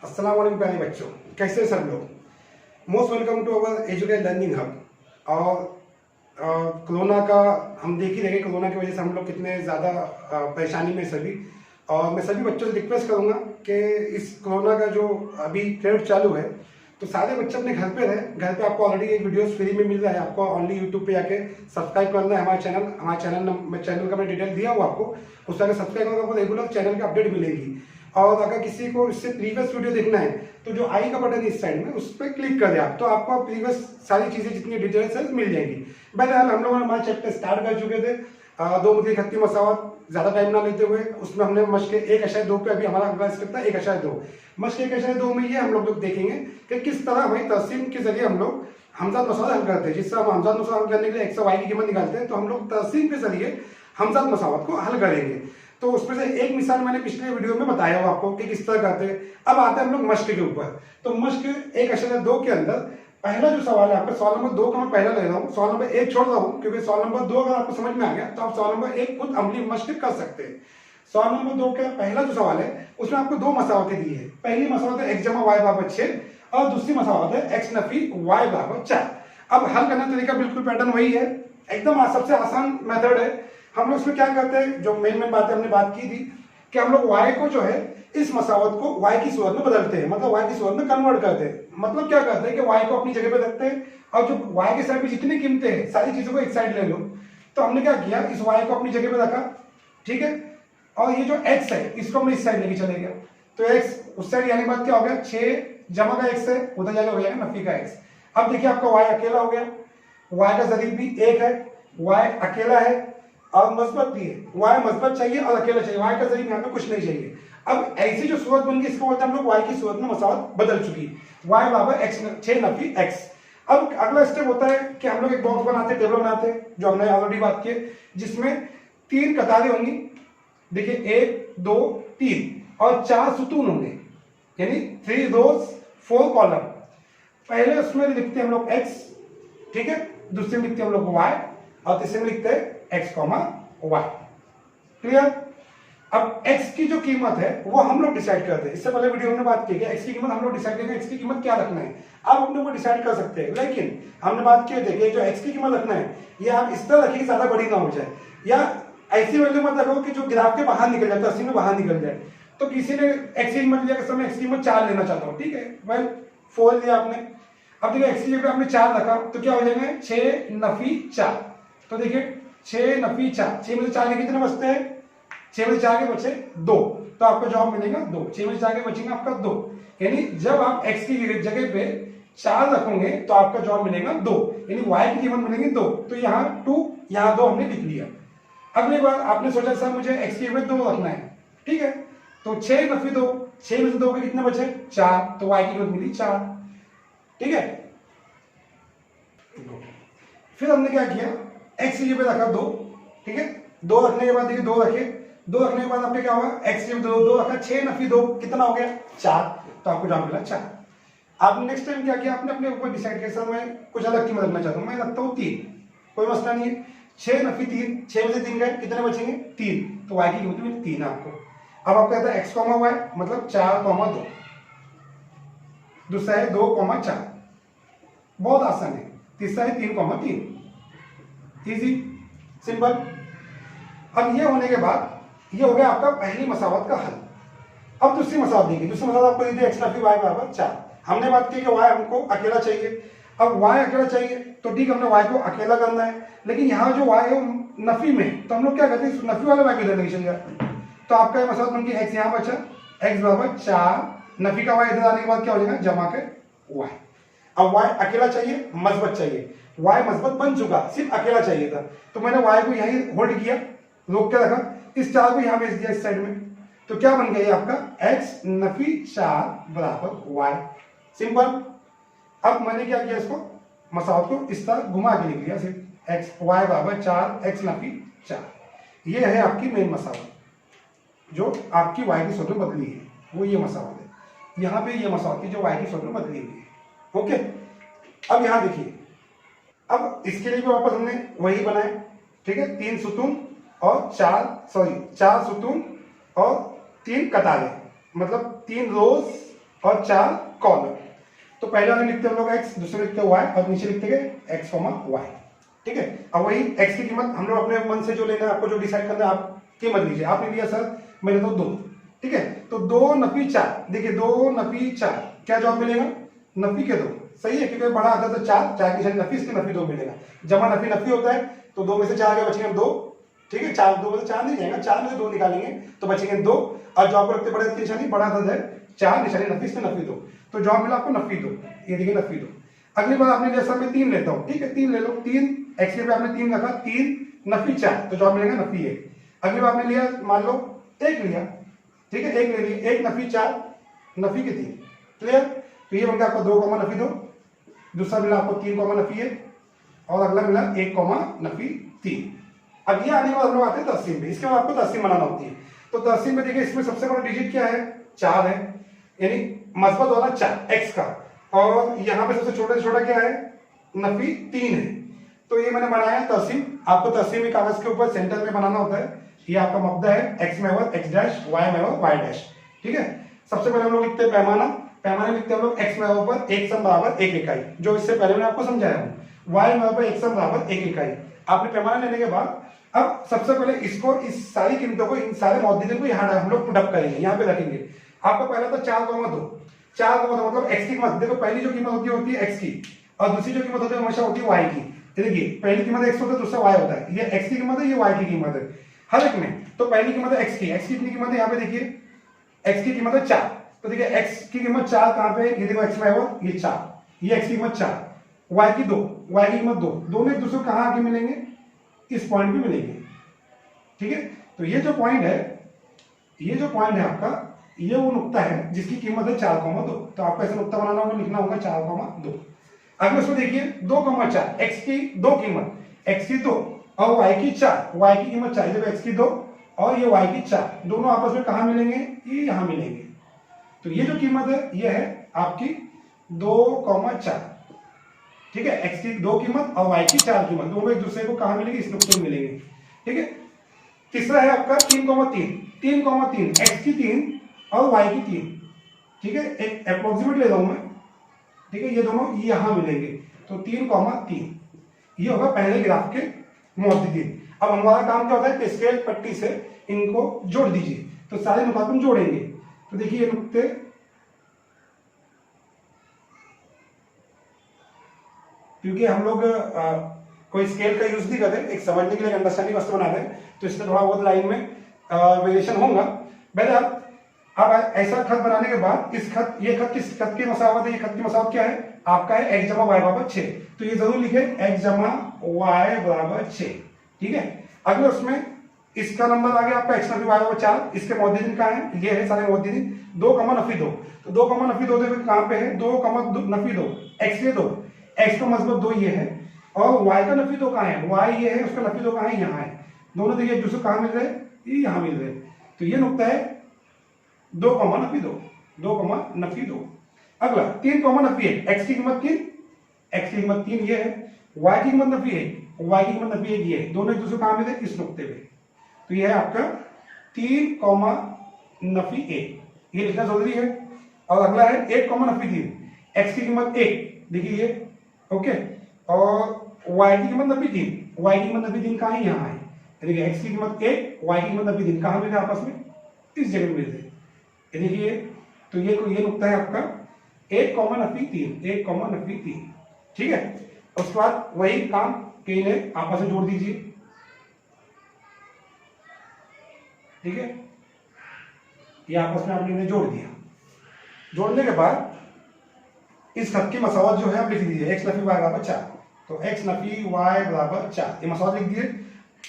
अस्सलाम वालेकुम प्यारे बच्चों, कैसे सब लोग। Most welcome to our educate learning hub. और कोरोना का हम देख ही रहे, कोरोना की वजह से हम लोग कितने ज़्यादा परेशानी में सभी। और मैं सभी बच्चों से रिक्वेस्ट करूँगा कि इस कोरोना का जो अभी पीरियड चालू है तो सारे बच्चे अपने घर पे रहे। घर पे आपको ऑलरेडी एक वीडियोस फ्री में मिल रहा है, आपको ओनली यूट्यूब पे आके सब्सक्राइब करना है हमारा चैनल का मैं डिटेल दिया हुआ आपको, उस तरह सब्सक्राइब करके आपको रेगुलर चैनल की अपडेट मिलेगी। और अगर किसी को इससे प्रीवियस वीडियो देखना है तो जो आई का बटन इस साइड में उस पर क्लिक करें आप, तो आपको प्रीवियस सारी चीजें जितनी डिटेल्स है मिल जाएंगी। बहरहाल हम लोग हमारे चैप्टर स्टार्ट कर चुके थे, दो मुद्दे खत्ती मसावत। ज्यादा टाइम ना लेते हुए उसमें हमने मश्क 1/2 पे अभी हमारा अगला स्टेप था 1/2। मश्क 1/2 में ये हम लोग देखेंगे कि किस तरह हमारी तहसीन के जरिए हम लोग हमजाद मसावत हल करते हैं। जिससे हम हमजाद मसावत हल करने के लिए एक्स और वाई की कीमत निकालते हैं, तो हम लोग तहसीन के जरिए हमजाद मसावत को हल करेंगे। तो उसमें से एक मिसाल मैंने पिछले वीडियो में बताया हुआ आपको कि किस तरह करते हैं। अब आते हैं हम लोग मश्क के ऊपर। तो मश्क 1/2 के अंदर पहला जो सवाल है आपका, सवाल नंबर 2 का मैं पहला ले रहा हूँ, सवाल नंबर 1 छोड़ रहा हूँ, क्योंकि सवाल नंबर 2 अगर आपको समझ में आ गया तो आप सवाल नंबर 1 खुद अमली मश्क कर सकते हैं। सवाल नंबर 2 का पहला जो सवाल है उसमें आपको 2 मसावतें दी है। पहली मसावत है x जमा y बराबर 6 और दूसरी मसावत है x नफी y बराबर 4। अब हल करने का तरीका बिल्कुल पैटर्न वही है, एकदम सबसे आसान मेथड है। हम लोग इसमें क्या करते हैं, जो मेन बातें हमने बात की थी कि हम लोग y को जो है इस मसावत को y की सूरत में बदलते हैं, मतलब y की सूरत में कन्वर्ट करते हैं। मतलब क्या करते हैं कि y को अपनी जगह पे रखते हैं और जो y के साइड पे जितनी कीमतें हैं सारी चीजों को एक साइड ले लो। तो हमने क्या किया, इस y को अपनी जगह पे रखा, ठीक है, और ये जो x है इसको हमने इस साइड लेके चले गया। तो x उस साइड यानी बात क्या हो गया, 6 जमा का x है, उधर जाके हो जाएगा नफी का x। अब देखिए आपका y अकेला हो गया, y का जरीब भी 1 है, y अकेला है और मस्बत भी है। y मस्बत चाहिए और अकेला चाहिए, y का जरीब यहाँ पे कुछ नहीं चाहिए। अब ऐसी जो सूरत बन गई इसको बोलते हैं हम लोग y की सूरत में मसावत बदल चुकी, y बराबर x 6 नफी x। अब अगला स्टेप होता है कि हम लोग एक बॉक्स बनाते हैं, टेबल बनाते हैं, जो हमने ऑलरेडी बात की, जिसमें 3 कतारें होंगी। देखिए 1 2 3 और 4 सुतून होंगे, यानी 3 रोज 4 कॉलम। पहले उसमें लिखते हैं हम लोग x, ठीक है, दूसरे में लिखते हैं हम लोग y और तीसरे में लिखते हैं x, y। क्लियर। अब x की जो कीमत है वो हम लोग डिसाइड करते हैं। इससे पहले वीडियो में बात की कि x की कीमत हम लोग डिसाइड करेंगे, x की कीमत क्या रखना है आप अपने ऊपर डिसाइड कर सकते हैं। लेकिन हमने बात की देखिए जो x की कीमत रखना है ये आप इस तरह रखिए ज्यादा बड़ी ना हो जाए, या ऐसी वैल्यू मत रखो कि जो ग्राफ के बाहर निकल जाए, अस्सी में बाहर निकल जाए। तो किसी ने x की कीमत लिया, समय x की कीमत 4 लेना चाहता हूँ, ठीक है, वेल 4 लिया आपने। अब देखिए x की जगह आपने 4 रखा तो क्या हो जाएंगे 6 नफी 4। तो देखिए 6 नफी 4, 6 में से 4 के कितने बचते हैं, 6 में से 4 के बचे 2, तो आपका जवाब मिलेगा 2। 6 में से 4 के बचेंगे आपका 2, यानी जब आप x की जगह पे 4 रखोगे तो आपका जवाब मिलेगा 2, यानी y की कीमत मिलेगी 2। तो यहाँ 2 यहाँ 2 हमने लिख लिया। अगली बार आपने सोचा सर मुझे x की कीमत 2 रखना है, ठीक है, तो 6 नफी 2, 6 में से 2 के कितने बचे 4, तो y की कीमत मिली 4, ठीक है। फिर हमने क्या किया, x की जगह रखा 2, ठीक है, 2 रखने के बाद देखिए 2 रखे, 2 रखने के बाद आपने क्या होगा x की जगह 2 रखा, 6 नफी 2 कितना हो गया 4, तो आपको जवाब मिला 4। आपने नेक्स्ट टाइम क्या किया, आपने अपने ऊपर डिसाइड किया सर मैं कुछ अलग कीमत रखना चाहता हूँ, मैं रखता हूँ 3, कोई मसला नहीं है। 6 नफी 3, 6 में से 3 गए कितने बचेंगे 3, तो y की कीमत में 3 आपको। अब आपको कहता है x, y मतलब 4, 2, दूसरा है 2, 4, बहुत आसान है। तीसरा है 3, 3, इजी सिंपल। अब ये होने के बाद ये हो गया आपका पहली मसावत का हल। अब दूसरी मसावत देखिए, दूसरी मसावत आपको दी थी x नफी y बराबर 4। हमने बात की कि y हमको अकेला चाहिए। अब y अकेला चाहिए तो ठीक हमने y को अकेला करना है, लेकिन यहाँ जो y है नफी में, तो हम लोग क्या करते हैं नफी वाले y को इधर नहीं चलेगा। तो आपका मसावत बन गई x यहाँ बचा, x बराबर 4 नफी का y इधर आने के बाद क्या हो जाएगा जमा के y। अब y अकेला चाहिए, मस्बत चाहिए, y मस्बत बन चुका, सिर्फ अकेला चाहिए था, तो मैंने y को यहीं होल्ड किया, रोक के रखा, इस 4 को यहां भेज दिया इस साइड में। तो क्या बन गया आपका x नफी 4 बराबर y, सिंपल। अब मैंने क्या किया, इसको मसावत को इस तरह घुमा के लिख दिया, सिर्फ x y बराबर 4 x नफी 4। ये है आपकी मेन मसावत जो आपकी y की सूरत में बदली है, वो ये मसावत है। यहाँ पे ये मसावत है जो y की सूरत में बदली हुई है, ओके। अब यहां देखिए, अब इसके लिए भी वापस हमने वही बनाए, ठीक है, 3 सुतून और 4 सुतून और 3 कतारें, मतलब 3 रोज और 4 कॉलम। तो पहले वाले लिखते हम लोग x, दूसरे लिखते y और नीचे लिखते हैं x, y। ठीक है, अब वही x की कीमत हम लोग अपने मन से जो लेना है, आपको जो डिसाइड करना है आप कीमत लीजिए। आपने लिया सर मैं लेता हूं 2। ठीक है, तो 2 नफी 4, देखिए 2 नफी 4 क्या जवाब मिलेगा? नफी के 2। सही है, क्योंकि बड़ा आता तो 4 की निशानी नफी, इसके नफी 2 मिलेगा। जमा नफी नफी होता है, तो 2 में से 4 आगे बचेंगे 2। ठीक है, 4 2 में से 4 नहीं जाएगा, 4 में से 2 निकालेंगे तो बचेंगे 2। और जो आपको लगते बड़े की निशानी बड़ा अदद है 4, निशानी नफी, इसमें नफी 2, तो जवाब मिला आपको नफी 2। ये देखिए नफी 2। अगली बार आपने लिया सर मैं 3 लेता हूँ। ठीक है, 3 ले लो, 3 एक्स पे आपने 3 रखा, 3 नफी 4, तो जवाब मिलेगा नफी 1। अगली बार आपने लिया मान लो 1 लिया। ठीक है, 1 ले लिए, 1 नफी 4 नफी के 3। क्लियर? तो ये बन गया आपको 2 नफी 2। दूसरा मिला आपको 3 नफी 1 और अगला मिला 1 नफी 3। अब ये आने के बाद हम लोग आते हैं तस्सीम पे। इसके बाद आपको तस्सीम बनाना होती है। तो तस्सीम में देखिए इसमें सबसे बड़ा डिजिट क्या है? 4 है, यानी मस्बत वाला 4 एक्स का। और यहाँ पे सबसे छोटा से छोटा क्या है? नफी 3 है। तो ये मैंने बनाया तस्सीम। आपको तस्सीम भी कागज के ऊपर सेंटर में बनाना होता है। ये आपका मब्दा है, एक्स में अवल एक्स डैश, वाई में अवल वाई डैश। ठीक है, सबसे पहले हम लोग लिखते हैं पैमाना। पैमाने लिखते हैं हम लोग एक्स में अवल पर 1 सम बराबर 1 इकाई, जो इससे पहले मैंने आपको समझाया हूँ। वाई में अवल पर 1 सम बराबर 1 इकाई। आपने पैमाना लेने के बाद अब सबसे पहले इसको, इस सारी कीमतों को, इन सारे मौजूदों को यहाँ हम लोग पुटअप करेंगे, यहाँ पे रखेंगे। आपका पहला तो 4,2 मतलब एक्स की कीमत। देखो पहली जो कीमत होती है एक्स की, और दूसरी जो कीमत होती है हमेशा होती है वाई की। देखिए पहली कीमत एक्स होता है, दूसरा वाई होता है। ये एक्स की कीमत है, ये वाई की कीमत है हर एक में। तो पहली कीमत है एक्स की। एक्स की कितनी कीमत है? यहाँ पे देखिए एक्स की कीमत है 4। तो देखिए एक्स की कीमत 4 कहाँ पे है? ये देखो एक्स में है ये 4, ये एक्स की कीमत 4, वाई की 2, वाई की कीमत 2। दोनों एक दूसरे को कहाँ आके मिलेंगे? इस पॉइंट पे मिलेंगे। ठीक है, तो ये जो पॉइंट है, ये जो पॉइंट है आपका, ये वो नुक्ता है जिसकी कीमत है 4,2। तो आपको ऐसा नुक्ता बनाना होगा, लिखना होगा 4,2। अगले उसमें देखिए 2,4, एक्स की 2 कीमत, एक्स की 2 और वाई की 4, वाई की कीमत 4, जब एक्स की 2 और ये वाई की 4, दोनों आपस में कहाँ मिलेंगे? ये यहाँ मिलेंगे। तो ये जो कीमत है ये है आपकी 2,4। ठीक है, एक्स की 2 कीमत और वाई की 4 कीमत, दोनों एक दूसरे को कहाँ मिलेंगे? इस नुक्ते में मिलेंगे। ठीक है, तीसरा है आपका 3,3, 3,3 एक्स की 3 और वाई की 3। ठीक है, एक अप्रोक्सीमेट ले रहा हूं मैं। ठीक है, ये दोनों यहाँ मिलेंगे, तो 3,3 ये होगा पहले ग्राफ के मौजूदगी। अब हमारा काम क्या होता है कि स्केल पट्टी से इनको जोड़ दीजिए। तो सारे नुकात हम जोड़ेंगे। तो देखिए ये नुक्ते, क्योंकि हम लोग कोई स्केल का यूज नहीं करते, एक समझने के लिए अंडरस्टैंडिंग वास्ते बनाते हैं, तो इसमें थोड़ा बहुत लाइन में वेरिएशन होगा। बहरहाल अब ऐसा खत बनाने के बाद इस खत, ये खत किस खत की मसावत है? ये खत की मसावत क्या है? आपका है एक्स जमा वाई बराबर 6। तो ये जरूर लिखे एक्स जमा वाई बराबर 6। ठीक है, अगले उसमें इसका नंबर आ गया आपका एक्स नफी वाई बराबर 4। इसके मौजूदीन कहाँ है? ये है सारे मौजूदीन 2,2। तो 2,2 देखो कहाँ पे है? 2,2 एक्स के 2, एक्स का मतलब 2 ये है, और वाई का नफी 2 कहाँ है? वाई ये है, उसका नफी 2 कहाँ है? यहाँ है। दोनों देखिए एक दूसरे कहाँ मिल रहे हैं? ये यहाँ मिल रहे हैं। तो ये नुकता है 2,2, 2,2। अगला 3,1, एक्स की कीमत 3, एक्स की कीमत 3 ये है, वाई की कीमत नफी 1, वाई की कीमत नफी 1 ये है। दोनों एक दूसरे कहाँ मिले? इस नुक्ते पे। तो ये है आपका 3,1, ये लिखना जरूरी है। और अगला है 1,3, एक्स की कीमत 1, देखिए ये ओके, और वाई की कीमत नफी 3, वाई की कीमत नफी 3 कहाँ है? यहाँ है। देखिए एक्स की कीमत 1, वाई की कीमत नफी 3 कहाँ मिले आपस में? इस जगह में मिलते। देखिए तो ये नुकता है आपका 1,3, 1,3। ठीक है, उसके बाद वही काम के इन्हें आपस में जोड़ दीजिए। ठीक है, ये आपस में आपने इन्हें जोड़ दिया। जोड़ने के बाद इस खत की मसावत जो है आप लिख दीजिए एक्स नफी वाई बराबर 4। तो एक्स नफी वाई बराबर 4 ये मसावत लिख दिए।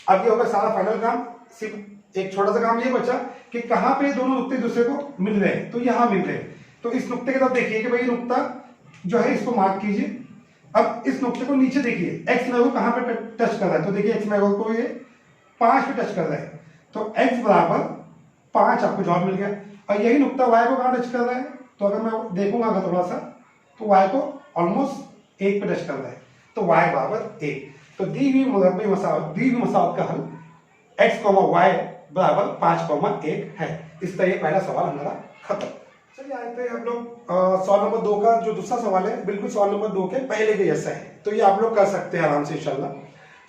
अब ये होगा सारा फाइनल काम। सिर्फ एक छोटा सा काम ये बचा कि कहां पे दोनों नुक्ते दूसरे को मिल रहे हैं? तो यहां मिल रहे हैं। तो इस नुक्ते के साथ देखिए कि भाई नुक्ता जो है इसको मार्क कीजिए। अब इस नुक्ते को नीचे देखिए, एक्स मैगो कहां पे टच कर रहा है? तो देखिए एक्स मैगो को ये 5 पे टच कर रहा है, तो एक्स बराबर 5 आपको जवाब मिल गया। और यही नुक्ता वाई को कहां टच कर रहा है? तो अगर मैं देखूंगा अगर थोड़ा सा, तो वाई को ऑलमोस्ट 1 पे टच कर रहा है, तो वाई बराबर 1। तो दी हुई मसावत का हल x, y बराबर 5,1 है। इस तरह ये पहला सवाल हमारा खत्म। चलिए आए थे हम लोग सवाल नंबर 2 का जो दूसरा सवाल है, बिल्कुल सवाल नंबर 2 के पहले के जैसा है, तो ये आप लोग कर सकते हैं आराम से इंशाल्लाह।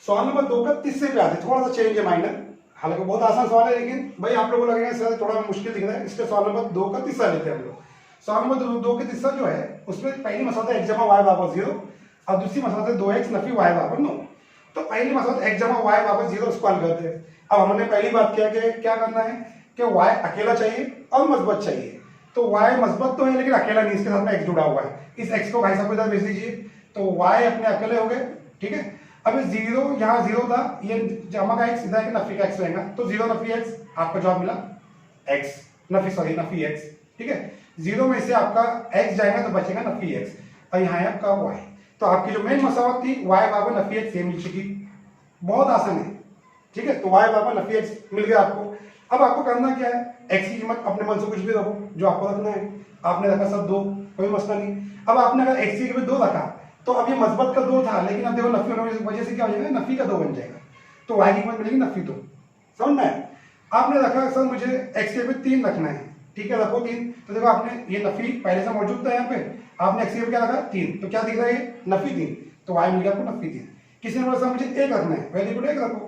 सवाल नंबर 2 का तीसरे पे आते, थोड़ा सा चेंज है माइनर, हालांकि बहुत आसान सवाल है, लेकिन भाई आप लोगों को लगेगा इससे थोड़ा मुश्किल दिख रहा है, इसलिए सवाल नंबर 2 का तीसरा लेते हैं हम लोग। सवाल नंबर 2 के तीसरा जो है उसमें पहली मसौदा x जमा y बराबर 0 और दूसरी मसौदा 2x नफी y बराबर 9। तो पहली मसौदा x जमा y बराबर 0 उसको हल करते हैं। अब हमने पहली बात किया कि क्या करना है कि y अकेला चाहिए और मस्बत चाहिए, तो y मस्बत तो है लेकिन अकेला नहीं, इसके साथ में x जुड़ा हुआ है, इस x को भाई साहब इधर भेज दीजिए, तो y अपने अकेले हो गए, ठीक है। अब 0 यहाँ 0 था, ये जमा का x इधर नफी का x रहेगा, तो 0 नफी x आपका जवाब मिला x नफी x, ठीक है। 0 में से आपका x जाएगा तो बचेगा नफी x, और यहाँ है आपका y। तो आपकी जो मेन मसावत थी y बराबर नफी x, ये मिल चुकी, बहुत आसान है, ठीक है। तो y बराबर नफी x मिल गया आपको। अब आपको करना क्या है, x की कीमत अपने मन से कुछ भी रखो जो आपको रखना है। आपने रखा सब 2, कोई मसला नहीं। अब आपने अगर x की कीमत 2 रखा तो अब ये मस्बत का 2 था, लेकिन अब देखो नफी होने की वजह से क्या हो जाएगा, नफी का 2 बन जाएगा, तो y की कीमत मिलेगी नफी 2। समझ में? आपने रखा सर मुझे x की कीमत 3 रखना है, ठीक है, रखो 3। तो देखो आपने ये नफी पहले से मौजूद था यहाँ पे, आपने x की कीमत क्या रखा 3, तो क्या दिख रहा है नफी 3, तो y मिल गया आपको नफी 3। किसी ने बोला सर मुझे 1 रखना है, वेरी गुड 1 रखो,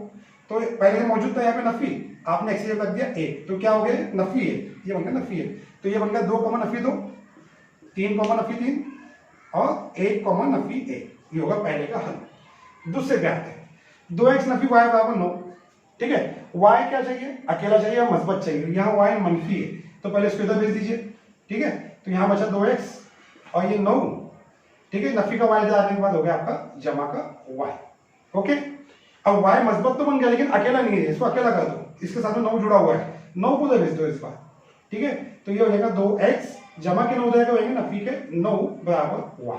तो पहले से मौजूद था यहाँ पे नफी, आपने x की कीमत रख दिया 1, तो क्या हो गया नफी है, ये बन गया नफी है, तो ये बन गया 2 नफी 2, 3 नफी 3 और 1 नफी 1, ये होगा पहले का हल। दूसरे पे आते हैं, 2x नफी y बराबर 9, ठीक है। y क्या चाहिए, अकेला चाहिए और मस्बत चाहिए, यहाँ y मनफी है, तो पहले इसको इधर भेज दीजिए, ठीक है। तो यहाँ बचा 2x और ये 9, ठीक है, नफी का y इधर आने के बाद हो गया आपका जमा का y, ओके। अब y मस्बत तो बन गया लेकिन अकेला नहीं है, इसको अकेला कर दो, इसके साथ में 9 जुड़ा हुआ है, 9 को भेज दो इस बार, ठीक है। तो ये हो जाएगा 2x जमा के 9 हो जाएगा, नफी के 9 बराबर y।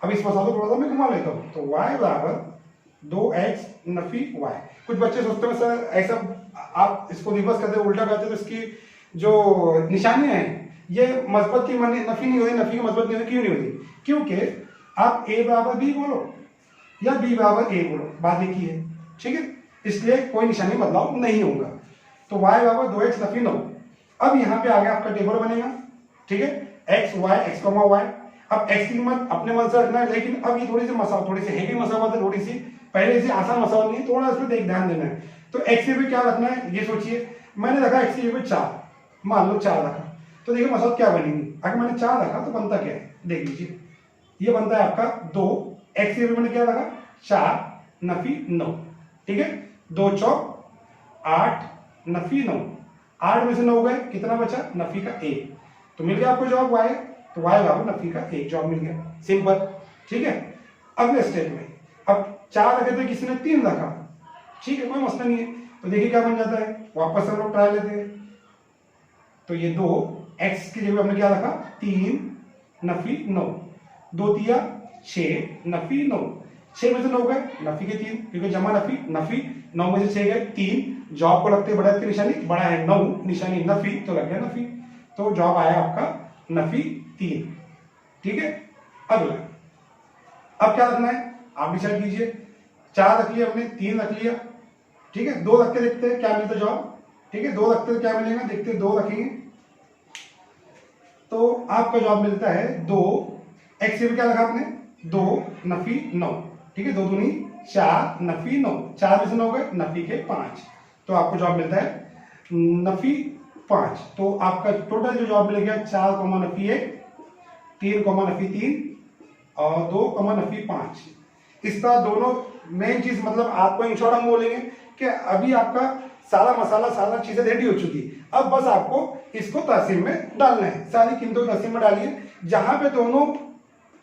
अब इस मसाले को थोड़ा सा मैं घुमा लेता हूँ, तो y बराबर 2x नफी y। कुछ बच्चे सोचते हैं सर ऐसा आप इसको रिवर्स करते उल्टा करते तो इसकी जो निशानियां हैं ये मस्बत की नफी नहीं होती, नफी की मस्बत नहीं होती, क्यों नहीं होती, क्योंकि आप a बराबर b बोलो या b बराबर a बोलो, बात एक ही है, ठीक है, इसलिए कोई निशानी बदलाव नहीं होगा। तो y बराबर 2x नफी 9। अब यहाँ पे आगे आपका टेबल बनेगा, ठीक है, x y x y। अब x की कीमत अपने मन से रखना है, लेकिन अब ये थोड़ी सी मसावत, थोड़ी सी हैवी मसावत है, थोड़ी सी पहले से आसान मसावत नहीं है, थोड़ा इसमें ध्यान देना है। तो x की भी क्या रखना है ये सोचिए, मैंने रखा x की भी 4, मान लो 4 रखा, तो देखिए मसावत क्या बनेगी, अगर मैंने 4 रखा तो बनता क्या है, देख लीजिए, ये बनता है आपका 2, x की भी मैंने क्या रखा 4 नफी 9, ठीक है, 2 चौक 8 नफी 9, 8 में से 9 गए, कितना बचा नफी का 1, तो मिल गया आपको जवाब y, तो y बराबर नफी का 1 जवाब मिल गया, सिंपल, ठीक है। अगले स्टेप में अब 4 रखे थे, किसी ने 3 रखा, ठीक है, कोई मसला नहीं है, तो देखिए क्या बन जाता है, वापस हम लोग ट्राई लेते हैं। तो ये 2 x की जगह हमने क्या रखा 3 नफी 9, 2 तिया 6 नफी 9, 6 में से 9 गए नफी के 3, क्योंकि जमा नफी 9 में से 6 गए 3, जवाब को लगते बड़ा की निशानी, बड़ा है 9 निशानी नफी, तो लग गया नफी, तो जवाब आया आपका नफी 3, ठीक है। अगला अब क्या रखना है आप डिसाइड कीजिए, 4 रख लिया हमने, 3 रख लिया, ठीक है, 2 रख के देखते हैं क्या मिलता जवाब, ठीक है, 2 रखते हैं क्या मिलेगा, देखते हैं 2 रखेंगे तो आपका जवाब मिलता है 2, x से भी क्या रखा आपने 2 नफी 9, ठीक है, 2 दूनी 4 नफी 9, 4 में से 9 गए नफी के 5, तो आपको जवाब मिलता है नफी 5। तो आपका टोटल जो जवाब मिलेगा 4 नफी 1, 3 नफी 3 और 2 नफी 5। इस तरह दोनों मेन चीज, मतलब आपको इन शॉर्ट हम बोलेंगे कि अभी आपका सारा मसाला सारा चीजें रेडी हो चुकी, अब बस आपको इसको तहसील में डालना है, सारी कीमतों को तहसील में डालिए, जहां पे दोनों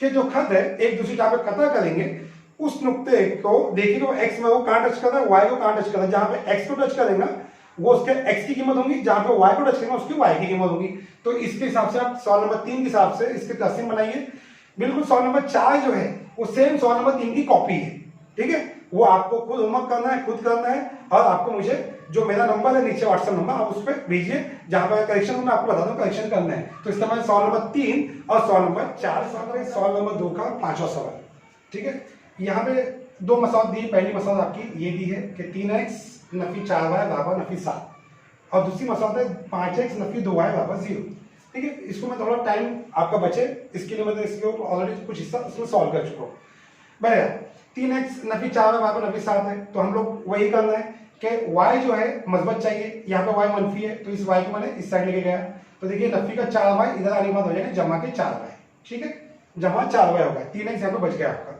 के जो खत है एक दूसरे जहां पे कतर करेंगे उस नुक्ते को देखिए, वो x में वो कहां टच कर रहा है, y को कहां टच कर रहा है, जहां पे x को टच करेगा वो उसके x की कीमत होगी, जहां पे y को टच करेगा उसकी y की कीमत होगी। तो इसके हिसाब से आप सवाल नंबर 3 के हिसाब से इसके तहसील बनाइए। बिल्कुल सवाल नंबर 4 जो है वो सेम सवाल नंबर 3 की कॉपी है, ठीक है, वो आपको खुद होमवर्क करना है, खुद करना है, और आपको मुझे जो मेरा नंबर है नीचे व्हाट्सएप नंबर, आप उस पर भेजिए, जहां पर करेक्शन मैं आपको बता दूं करेक्शन करना है। तो इसका मैं सवाल नंबर 3 और सवाल नंबर 4 सवाल नंबर 2 का 5वां सवाल, ठीक है। यहाँ पे 2 मसावत दी, पहली मसावत आपकी ये दी है कि 3x नफी 4y बराबर नफी 7, और दूसरी मसावत है 5x नफी 2y बराबर 0। ठीक है, इसको मैं थोड़ा टाइम आपका बचे इसके लिए मैं इसको ऑलरेडी कुछ हिस्सा इसमें सॉल्व कर चुका हूँ। बढ़िया, 3x नफी 4 है, वहां पर नफी 7 है, तो हम लोग वही करना है कि y जो है मस्बत चाहिए, यहाँ पे y मनफी है तो इस y को मैंने इस साइड लेके गया, तो देखिए नफी का 4y इधर आने के बाद हो जाएगा जमा के 4y, ठीक है, जमा 4y होगा, 3x यहाँ पे बच गया आपका।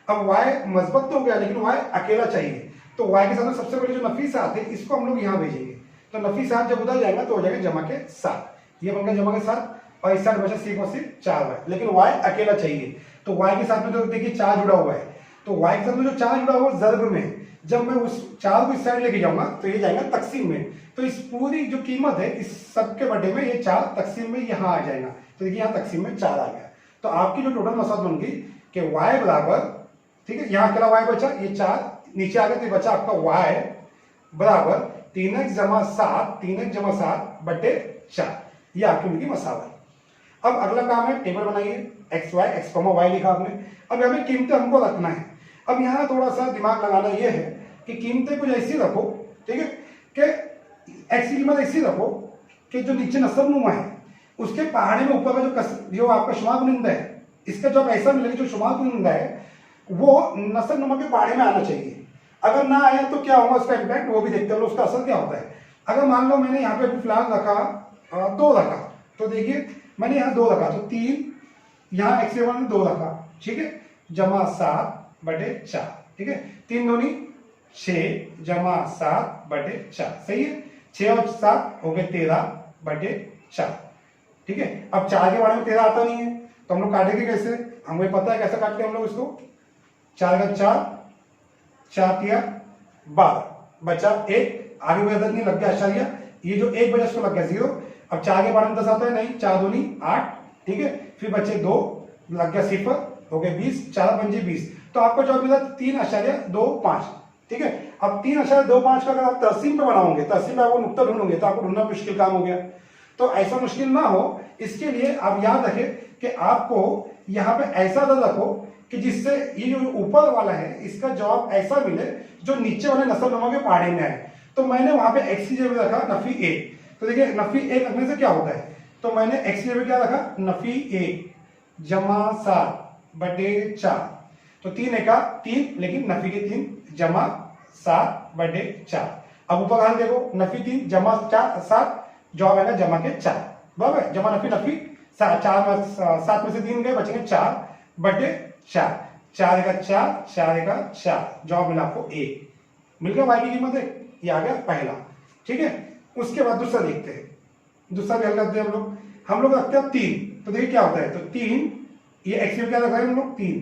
अब y मस्बत तो हो गया लेकिन y अकेला चाहिए, तो y के साथ सबसे पहले जो नफी 7 है इसको हम लोग यहाँ भेजेंगे, तो नफी 7 जब उधर जाएगा तो हो जाएगा जमा के 7, ये बन गया जमा के 7, और इस साइड बचा सिर्फ और सिर्फ 4y, लेकिन y अकेला चाहिए, तो y के साथ में तो देखिए 4 जुड़ा हुआ है, तो y के साथ में जो 4 जुड़ा हुआ है ज़र्ब में, जब मैं उस 4 को इस साइड लेके जाऊंगा तो ये जाएगा तकसीम में, तो इस पूरी जो कीमत है इस सब के बटे में ये 4 तकसीम में यहाँ आ जाएगा, तो देखिए यहाँ तकसीम में 4 आ गया, तो आपकी जो टोटल मसौद बन गई कि y बराबर, ठीक है, यहाँ अकेला y बचा, ये 4 नीचे आ गया, तो बचा आपका y बराबर 3x जमा 7, 3x जमा 7 बटे 4, ये आपकी उनकी मसावत। अब अगला काम है टेबल बनाइए, एक्स वाई लिखा आपने, अब यहाँ पे कीमतें हमको रखना है। अब यहाँ थोड़ा सा दिमाग लगाना ये है कि कीमतें कुछ ऐसी रखो, ठीक है, कि एक्स की कीमत ऐसी रखो कि जो नीचे नसब नुमा है उसके पहाड़े में ऊपर का जो आपका शुमार कुनिंदा है, इसका जब ऐसा मिलेगा जो शुमार कुनिंदा है वो नसब नुमा के पहाड़े में आना चाहिए, अगर ना आया तो क्या होगा उसका इम्पैक्ट वो भी देखते हैं, उसका असर क्या होता है। अगर मान लो मैंने यहाँ पे फिलहाल रखा 2 रखा, तो देखिए मैंने यहाँ 2 रखा, तो 3 यहाँ एक्स 2 रखा, ठीक है, जमा 7 बटे 4, ठीक है, 3 दूनी 6 जमा 7 बटे 4, सही है, 6 और 7 हो गए 13 बटे 4, ठीक है। अब 4 के बारे में 13 आता नहीं है तो हम लोग काटेंगे कैसे, हमें पता है कैसे काटते हैं हम लोग इसको, 4 का 4, 4 तिया 12, बचा 1, आगे कोई अदद नहीं, लग गया आशारिया, ये जो 1 बचा इसको लग गया 0। अब 4 के बारे में 10 आता है नहीं, 4 दूनी 8, ठीक है, फिर बचे 2, लग गया 0, हो गए 20, 4 पंजे 20, तो आपको जवाब मिला 3.25, ठीक है। अब 3.25 का अगर आप तहसीन पे बनाओगे, तहसीन में आपको नुक्ता ढूंढोगे तो आपको ढूंढना मुश्किल काम हो गया, तो ऐसा मुश्किल ना हो इसके लिए आप याद रखें कि आपको यहाँ पे ऐसा अदद रखो कि जिससे ये जो ऊपर वाला है इसका जवाब ऐसा मिले जो नीचे वाले नस्ल नुमा के पहाड़े में आए, तो मैंने वहां पे एक्स की जगह रखा नफी 1, तो देखिए नफी 1 रखने से क्या होता है, तो मैंने एक्स की जगह क्या रखा, नफी 1 जमा 7 बटे 4, तो 3 एका 3, लेकिन नफी के 3 जमा 7 बटे 4। अब ऊपर हाल देखो, नफी 3 जमा 7, जवाब आएगा जमा के 4, बराबर, जमा नफी 7 में से 3 गए, बचेंगे 4 बटे 4, 4 का 4, 4 का 4, जवाब मिला आपको 1, मिल गया वाई की कीमत है, ये आ गया पहला, ठीक है। उसके बाद दूसरा देखते हैं, दूसरा भी हल करते हैं हम लोग रखते हैं 3, तो देखिए क्या होता है, तो 3 ये एक्स में क्या रखा है हम लोग 3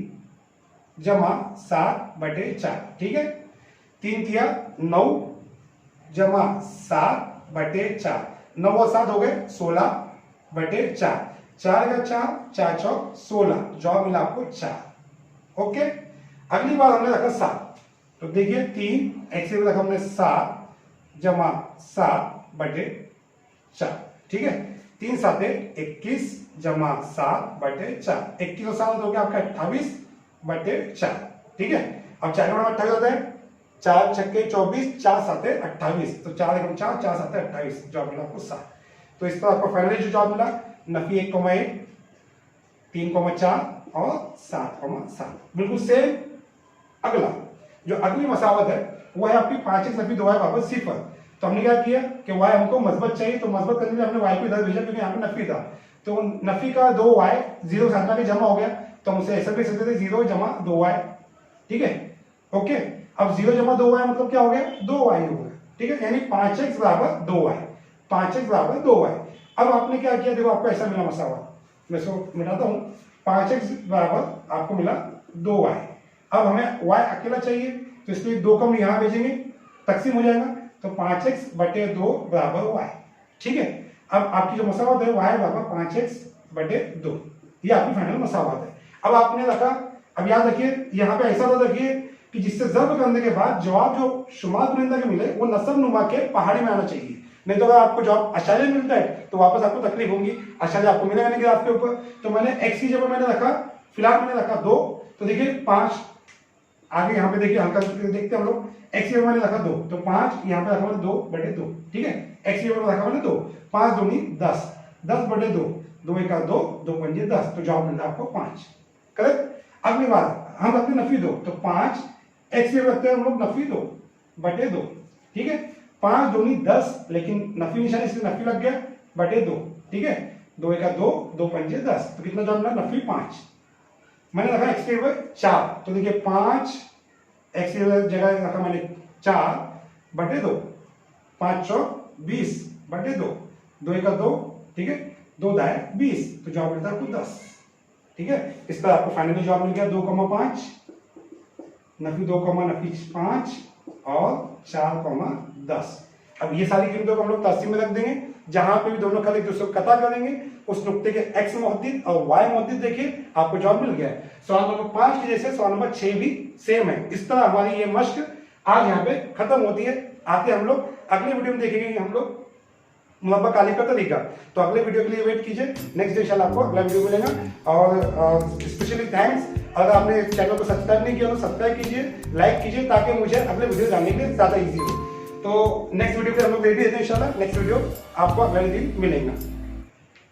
जमा 7 बटे 4, ठीक है, 3 तिया 9 जमा 7 बटे 4, 9 और 7 हो गए 16 बटे 4, 4 का 4, 4 चौक 16, जवाब मिला आपको 4, ओके। अगली बार हमने रखा 7, तो देखिए 3 एक्स में रखा हमने 7 जमा 7 बटे 4, ठीक है, 3 7 21 जमा 7 बटे 4, 21 और 7 हो गया आपका 28 बटे 4, ठीक है। अब 4 के बराबर 28 होता है, 4 छक्के 24, 4 7 28, तो 4 एकम 4, 4 7 28, जवाब मिला आपको 7। तो इस पर आपको फाइनली जो जवाब मिला नफी 1,1, 3,4 और 7,7, बिल्कुल सेम। अगला जो अगली मसावत है वो है आपकी 5x नफी 2y वापस 0, तो हमने क्या किया कि y हमको मस्बत चाहिए, तो मस्बत करने के लिए हमने y को इधर भेजा क्योंकि यहाँ पे नफी था, तो नफी का 2y 0 साथ में जमा हो गया, तो हम उसे ऐसा भी सकते थे 0 जमा 2y, ठीक है, ओके। अब 0 जमा 2y मतलब क्या हो गया, 2y हो गया, ठीक है, यानी 5x बराबर 2y, 5x बराबर 2y। अब आपने क्या किया, देखो आपको ऐसा मिला मसावत, मैं इसको मिटाता हूँ, 5x बराबर आपको मिला 2y। अब हमें y अकेला चाहिए तो इसलिए 2 को हम यहाँ भेजेंगे, तकसीम हो जाएगा, तो 5x बटे 2 बराबर y, ठीक है। अब आपकी जो मसावत है y बराबर 5x बटे 2, ये आपकी फाइनल मसावत है। अब आपने रखा, अब याद रखिए यहाँ पे ऐसा रखिए कि जिससे ज़र्ब करने के बाद जवाब जो शुमार कुनिंदा के मिले वो नसब नुमा के पहाड़ी में आना चाहिए, नहीं तो अगर आपको जवाब अशारिया मिलता है तो वापस आपको तकलीफ होगी, अशारिया आपको मिलेगा नहीं ग्राफ के ऊपर। तो मैंने x की जगह मैंने रखा, फिलहाल मैंने रखा 2, तो देखिए 5 आगे यहाँ पे देखिए हल्का देखते हैं हम लोग, x की जगह मैंने रखा 2, तो 5 यहाँ पे रखा मैंने 2 बटे 2, ठीक है, x की जगह रखा मैंने 2, 5 दूनी 10, 10 बटे 2, 2 एका 2, 2 पंजे 10, तो जवाब मिलता है आपको 5। करेक्ट। अगली बात हम रखते नफी 2, तो 5 एक्स ये रखते हैं हम लोग नफी 2 बटे 2, ठीक है। 5 दूनी 10, लेकिन नफी निशान इसलिए नफी लग गया, बटे 2, ठीक है। 2 एका 2, 2 पंजे 10, तो कितना जवाब मिला नफी 5। मैंने रखा एक्स के बराबर 4, तो देखिए 5 एक्स की जगह रखा मैंने 4 बटे 2, 5 चौक 20 बटे 2, 2 एका 2, ठीक है, 2 दाएं 20, तो जवाब मिलता है आपको 10, ठीक है। इस तरह आपको फाइनली जवाब मिल गया 2,5, नफी 2, नफी 5 और 4,10। अब ये सारी कीमतों को हम लोग तस्सीम में रख देंगे, जहां पे भी दोनों खत एक दूसरे को कता करेंगे, उस नुक्ते के एक्स मुहद्दिद और वाई मुहद्दिद देखिए आपको जवाब मिल गया है। सवाल नंबर 5 की जैसे सवाल नंबर 6 भी सेम है। इस तरह हमारी ये मश्क आज यहाँ पे खत्म होती है। आते हम लोग अगले वीडियो में देखेंगे कि हम लोग मुरब्बा कालिब का तरीका। तो अगले वीडियो के लिए वेट कीजिए, नेक्स्ट डे इंशाल्लाह आपको अगला वीडियो मिलेगा। और स्पेशली थैंक्स, अगर आपने चैनल को सब्सक्राइब नहीं किया तो सब्सक्राइब कीजिए, लाइक कीजिए, ताकि मुझे अगले वीडियो जानने के लिए ज़्यादा ईजी हो। तो नेक्स्ट वीडियो पे हम लोग रेडी रहते हैं इंशाल्लाह। नेक्स्ट वीडियो आपको अगले दिन मिलेगा।